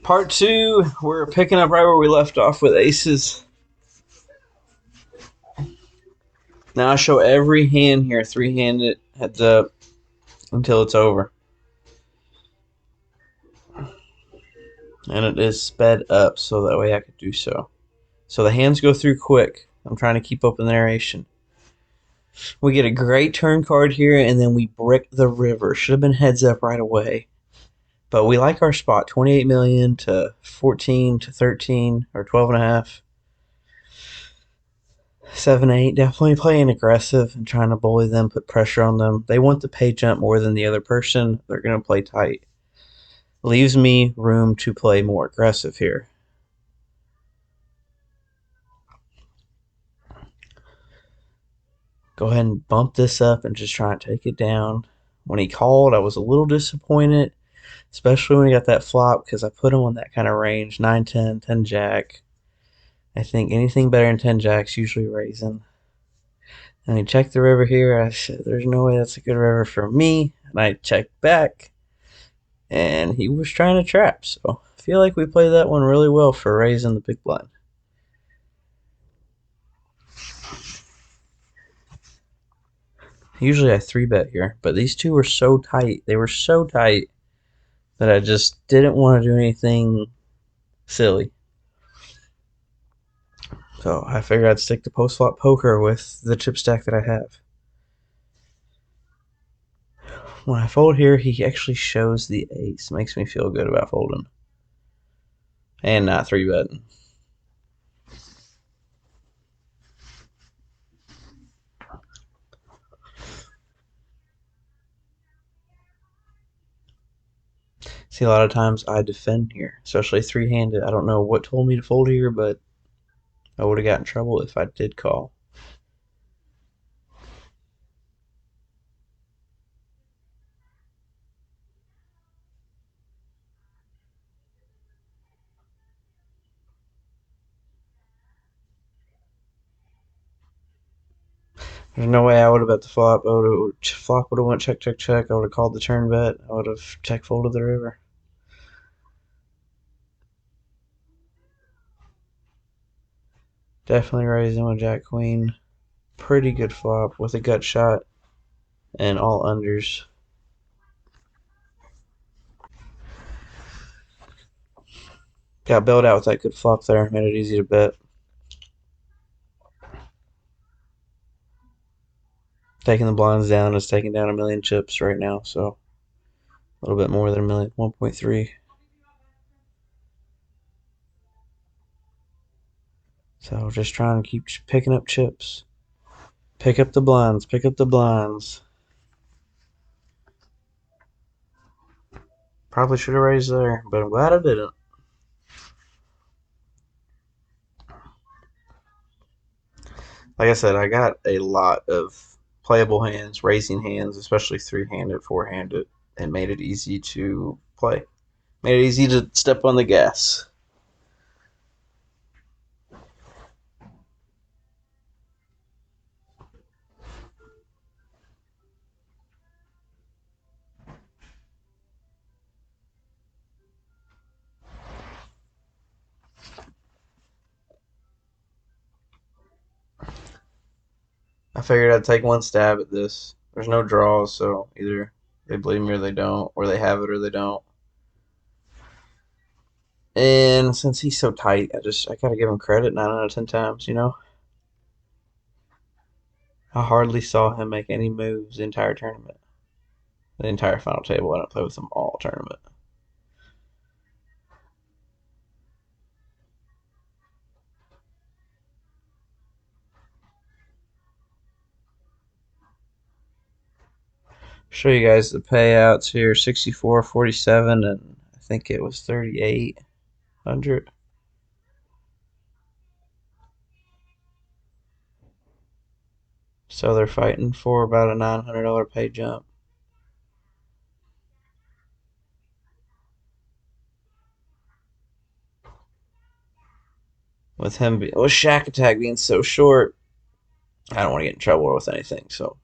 Part two, we're picking up right where we left off with aces. Now I show every hand here, three-handed, heads up, until it's over. And it is sped up so that way I could do so. So the hands go through quick. I'm trying to keep up the narration. We get a great turn card here, and then we brick the river. Should have been heads up right away. But we like our spot, 28 million to 14 to 13 or 12 and a half. 7-8, definitely playing aggressive and trying to bully them, put pressure on them. They want the pay jump more than the other person. They're going to play tight. Leaves me room to play more aggressive here. Go ahead and bump this up and just try and take it down. When he called, I was a little disappointed, especially when he got that flop because I put him on that kind of range, 9-10, 10-jack. I think anything better than 10 jacks usually raising. And he checked the river here. I said, there's no way that's a good river for me. And I checked back, and he was trying to trap. So I feel like we played that one really well for raising the big blind. Usually I 3-bet here, but these two were so tight. They were so tight that I just didn't want to do anything silly. So I figured I'd stick to post-flop poker with the chip stack that I have. When I fold here, he actually shows the ace. Makes me feel good about folding. And not 3-betting. See, a lot of times I defend here, especially three-handed. I don't know what told me to fold here, but I would have got in trouble if I did call. There's no way I would have bet the flop. Flop would have went check, check, check. I would have called the turn bet. I would have check folded the river. Definitely raising with Jack Queen. Pretty good flop with a gut shot and all unders. Got bailed out with that good flop there. Made it easy to bet. Taking the blinds down is taking down 1,000,000 chips right now, so a little bit more than 1,000,000, 1.3. So just trying to keep picking up chips. Pick up the blinds. Pick up the blinds. Probably should have raised there, but I'm glad I didn't. Like I said, I got a lot of playable hands, raising hands, especially three-handed, four-handed, and made it easy to play. Made it easy to step on the gas. I figured I'd take one stab at this. There's no draws, so either they believe me or they don't, or they have it or they don't. And since he's so tight, I gotta give him credit 9 out of 10 times, you know? I hardly saw him make any moves the entire tournament. The entire final table. I don't play with him all tournament. Show you guys the payouts here: 64, 47, and I think it was 3,800. So they're fighting for about a $900 pay jump. With Shack Attack being so short, I don't want to get in trouble with anything. So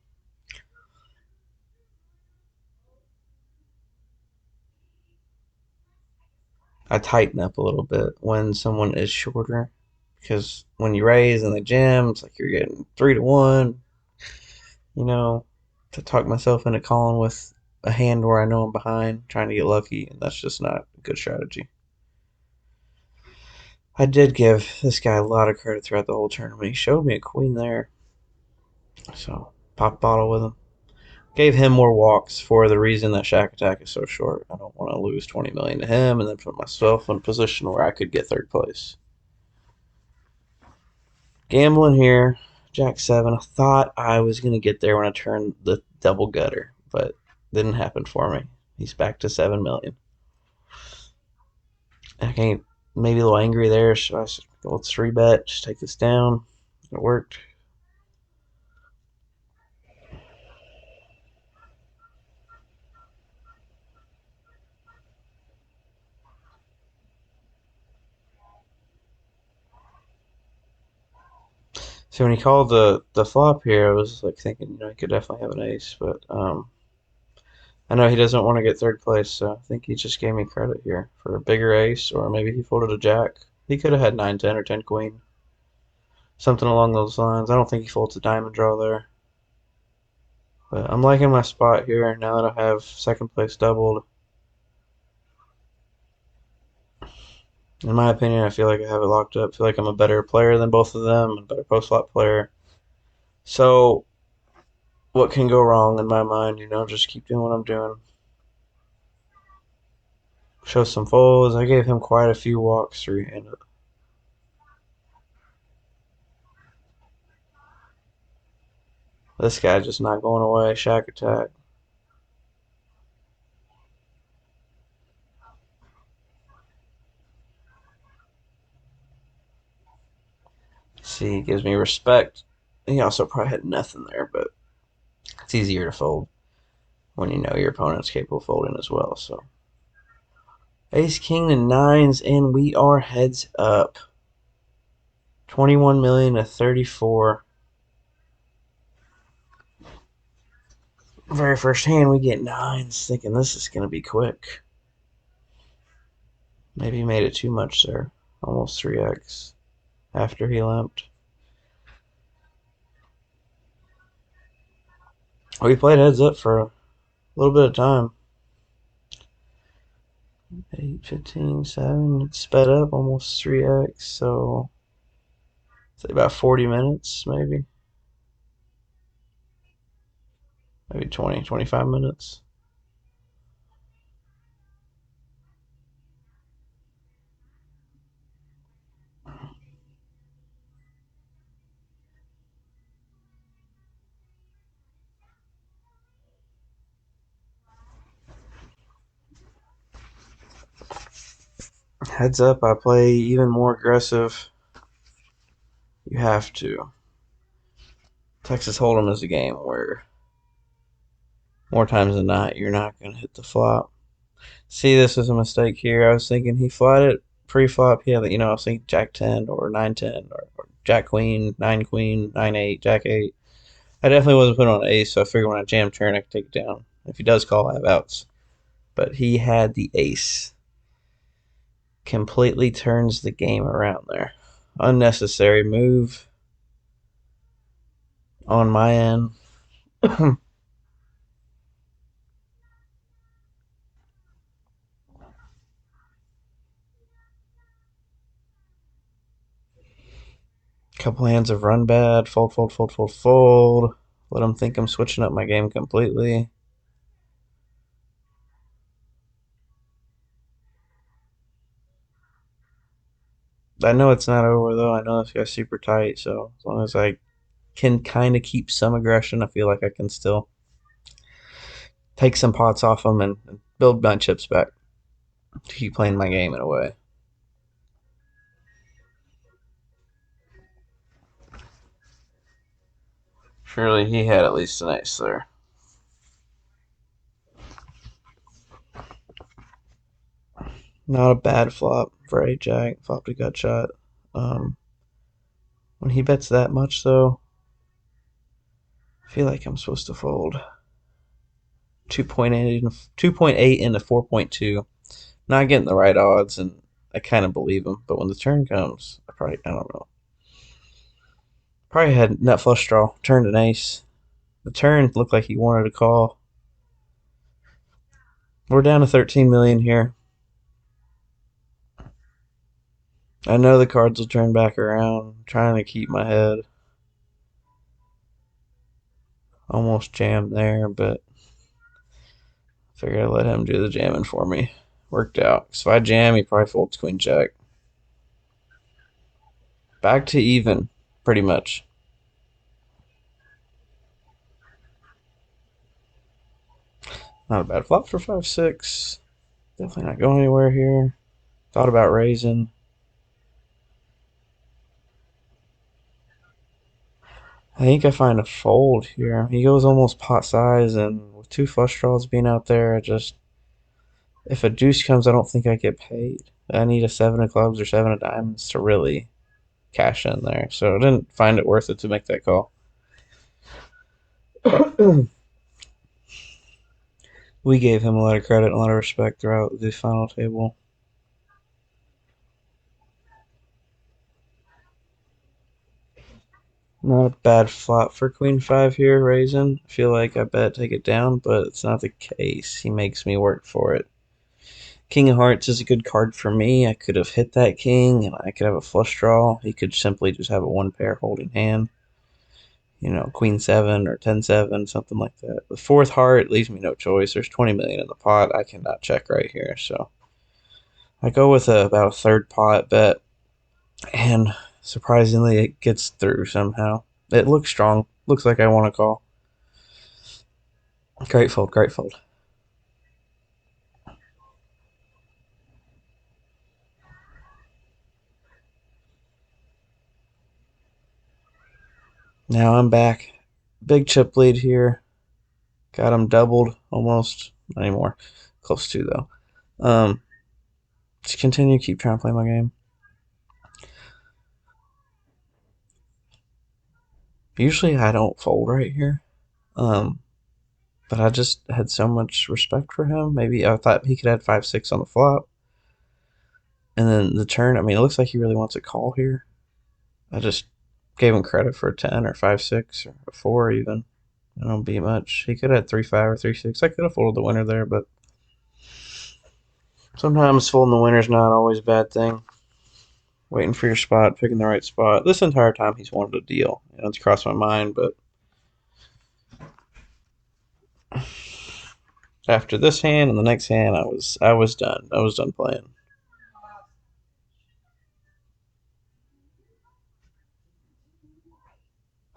I tighten up a little bit when someone is shorter because when you raise and they jam, it's like you're getting 3 to 1. You know, to talk myself into calling with a hand where I know I'm behind, trying to get lucky, and that's just not a good strategy. I did give this guy a lot of credit throughout the whole tournament. He showed me a queen there, so pop a bottle with him. Gave him more walks for the reason that Shack Attack is so short. I don't want to lose 20 million to him and then put myself in a position where I could get third place. Gambling here, Jack 7. I thought I was going to get there when I turned the double gutter, but didn't happen for me. He's back to 7 million. I can't, maybe a little angry there. So let's 3-bet, just take this down. It worked. So when he called the flop here, I was like thinking, he could definitely have an ace, but I know he doesn't want to get third place, so I think he just gave me credit here for a bigger ace, or maybe he folded a jack. He could have had 9-10 or 10 queen, something along those lines. I don't think he folds a diamond draw there, but I'm liking my spot here now that I have second place doubled. In my opinion, I feel like I have it locked up. I feel like I'm a better player than both of them, a better post flop player. So what can go wrong in my mind? Just keep doing what I'm doing. Show some folds. I gave him quite a few walks three-handed. This guy just not going away. Shack Attack. See, he gives me respect. He also probably had nothing there, but it's easier to fold when you know your opponent's capable of folding as well. So ace, king, and nines, and we are heads up. 21 million to 34. Very first hand, we get nines, thinking this is going to be quick. Maybe made it too much there. Almost 3x after he limped. We played heads up for a little bit of time. 8, 15, 7. It sped up almost 3x, so say about 40 minutes, maybe 20, 25 minutes. Heads up, I play even more aggressive. You have to. Texas Hold'em is a game where more times than not you're not going to hit the flop. See, this was a mistake here. I was thinking he flatted pre-flop. Yeah, I was thinking Jack 10 or 9-10 or Jack Queen, 9 Queen, 9-8, Jack 8. I definitely wasn't putting on ace, so I figured when I jam turn I could take it down. If he does call, I have outs. But he had the ace. Completely turns the game around there. Unnecessary move on my end. Couple hands of run bad. Fold, fold, fold, fold, fold. Let him think I'm switching up my game completely. I know it's not over though. I know this guy's super tight, so as long as I can kind of keep some aggression, I feel like I can still take some pots off him and build my chips back to keep playing my game in a way. Surely he had at least an ace there. Not a bad flop for a jack. Flop to gut shot. Um, when he bets that much, though, I feel like I'm supposed to fold 2.8 into 4.2. Not getting the right odds, and I kind of believe him. But when the turn comes, I don't know. Probably had nut flush draw, turned an ace. The turn looked like he wanted to call. We're down to 13 million here. I know the cards will turn back around. I'm trying to keep my head. Almost jammed there, but figured I'd let him do the jamming for me. Worked out. So if I jam, he probably folds queen jack. Back to even, pretty much. Not a bad flop for 5-6. Definitely not going anywhere here. Thought about raising. I think I find a fold here. He goes almost pot size, and with two flush draws being out there, if a deuce comes, I don't think I get paid. I need a seven of clubs or seven of diamonds to really cash in there. So I didn't find it worth it to make that call. We gave him a lot of credit and a lot of respect throughout the final table. Not a bad flop for queen five here, raising. I feel like I bet take it down, but it's not the case. He makes me work for it. King of hearts is a good card for me. I could have hit that king, and I could have a flush draw. He could simply just have a one pair holding hand. Queen seven or 10-7, something like that. The fourth heart leaves me no choice. There's 20 million in the pot. I cannot check right here, so I go with about a third pot bet, and surprisingly, it gets through somehow. It looks strong. Looks like I want to call. Great fold, great fold. Now I'm back. Big chip lead here. Got him doubled almost. Not anymore. Close to though. Just continue, keep trying to play my game. Usually I don't fold right here. But I just had so much respect for him. Maybe I thought he could add 5-6 on the flop. And then the turn, I mean, it looks like he really wants a call here. I just gave him credit for a 10 or 5-6 or a 4 even. I don't beat much. He could have had 3-5 or 3-6. I could have folded the winner there, but sometimes folding the winner's not always a bad thing. Waiting for your spot, picking the right spot. This entire time he's wanted a deal. It's crossed my mind, but after this hand and the next hand, I was done. I was done playing.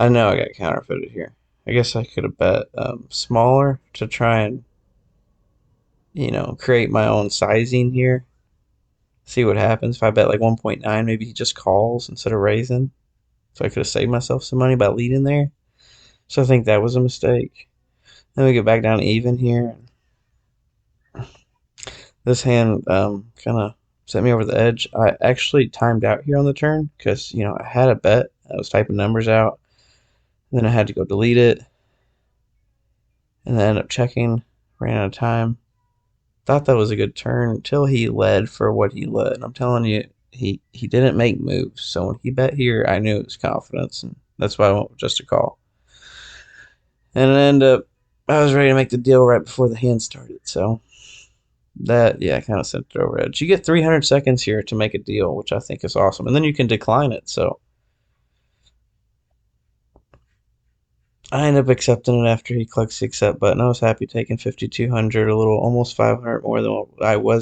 I know I got counterfeited here. I guess I could have bet smaller to try and create my own sizing here. See what happens if I bet like 1.9. Maybe he just calls instead of raising. So I could have saved myself some money by leading there. So I think that was a mistake. Then we get back down to even here. This hand kind of set me over the edge. I actually timed out here on the turn because I had a bet. I was typing numbers out. Then I had to go delete it. And then ended up checking. Ran out of time. Thought that was a good turn until he led for what he led. And I'm telling you, he didn't make moves. So when he bet here, I knew it was confidence, and that's why I went with just a call. And it ended up, I was ready to make the deal right before the hand started. So that, yeah, kind of sent it over edge. You get 300 seconds here to make a deal, which I think is awesome. And then you can decline it. So I ended up accepting it after he clicks the accept button. I was happy taking 5,200, a little almost 500 more than what I was